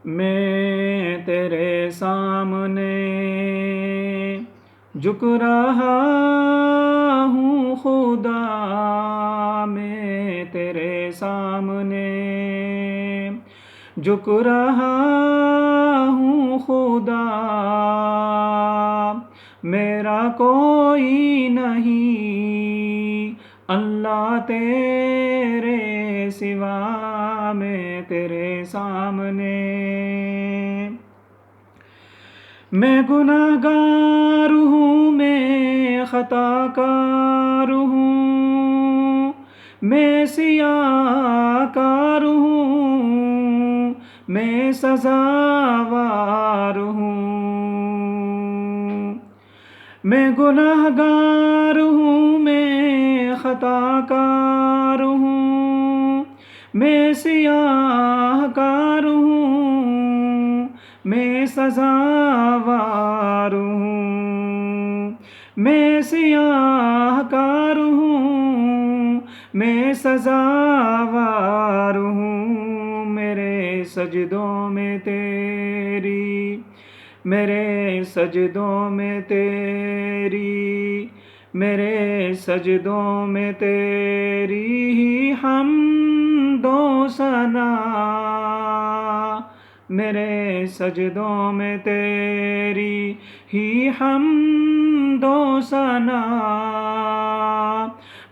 میں تیرے سامنے جھک رہا ہوں خدا، میں تیرے سامنے جھک رہا ہوں خدا، میرا کوئی نہیں اللہ تیرے سوا، میں تیرے سامنے۔ میں گناہ گار ہوں، میں خطا کار ہوں، میں سیاہ کار ہوں، میں سزاوار ہوں۔ میں گناہ گار ہوں، میں خطا کار ہوں، میں سیاہ کار ہوں، میں سزاوار ہوں۔ میں سیاہ کار ہوں، میں سزاوار ہوں، میرے سجدوں میں تیری، میرے سجدوں میں تیری، میرے سجدوں میں تیری ہی حمد و ثنا، میرے سجدوں میں تیری ہی حمد و ثنا،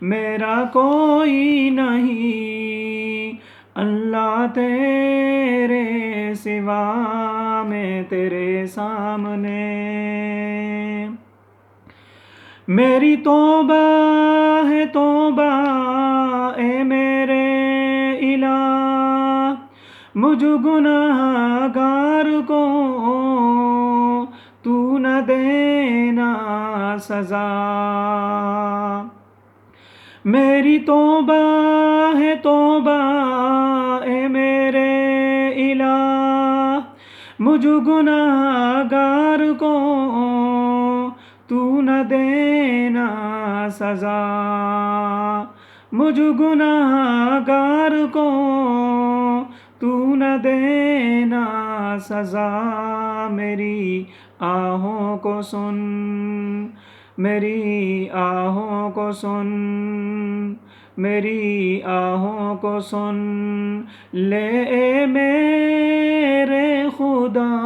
میرا کوئی نہیں اللہ تیرے سوا، میں تیرے سامنے۔ میری توبہ ہے توبہ اے میرے الہ، مجھ گناہ گار کو تو نہ دینا سزا۔ میری توبہ ہے توبہ اے میرے الہ، مجھ گناہ گار کو تو نہ دینا سزا، مجھ گناہ گار کو تو نہ دینا سزا۔ میری آہوں کو سن، میری آہوں کو سن، میری آہوں کو سن لے اے میرے خدا،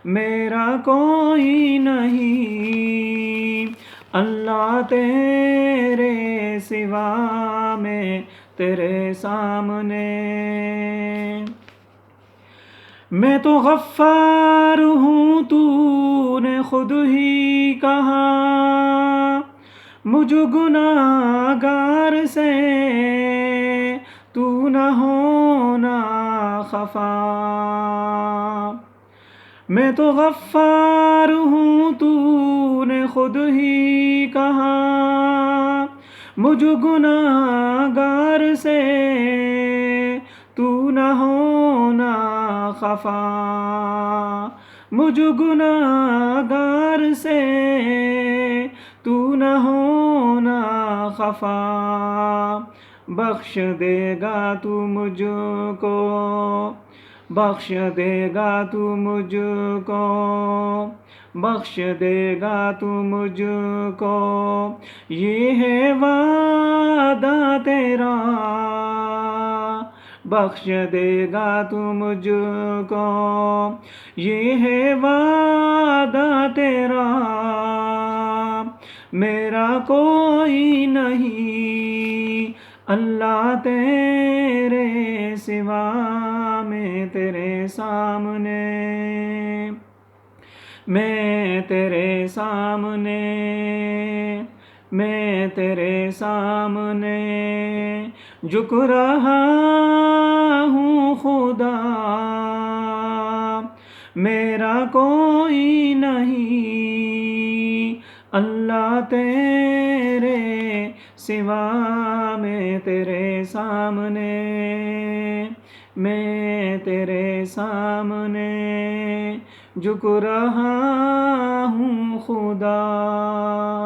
میرا کوئی نہیں اللہ تیرے سوا، میں تیرے سامنے۔ میں تو غفار ہوں، تو نے خود ہی کہا، مجھ گناہ گار سے تو نہ ہونا خفا۔ میں تو غفار ہوں، تو نے خود ہی کہا، مجھ گناہ گار سے تو نہ ہونا خفا، مجھ گناہ گار سے تو نہ ہونا خفا۔ بخش دے گا تو مجھ کو، بخش دے گا تو مجھ کو، بخش دے گا تو مجھ کو، یہ ہے وعدہ تیرا۔ بخش دے گا تو مجھ کو، یہ ہے وعدہ تیرا، میرا کوئی نہیں اللہ تیرے سوا، میں تیرے سامنے، میں تیرے سامنے، میں تیرے سامنے جھک رہا ہوں خدا، میرا کوئی نہیں اللہ تیرے سوا، میں تیرے سامنے، میں تیرے سامنے جھک رہا ہوں خدا۔